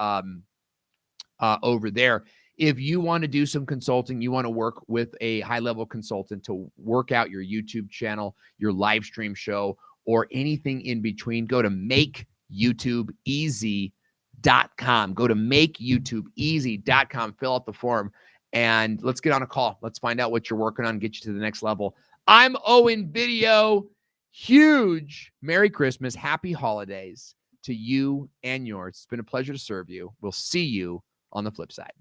over there. If you want to do some consulting, you want to work with a high-level consultant to work out your YouTube channel, your live stream show, or anything in between, go to makeYouTubeEasy.com. makeyoutubeeasy.com. Go to makeyoutubeeasy.com, fill out the form, and let's get on a call. Let's find out what you're working on, get you to the next level. I'm Owen Video. Huge Merry Christmas, Happy Holidays to you and yours. It's been a pleasure to serve you. We'll see you on the flip side.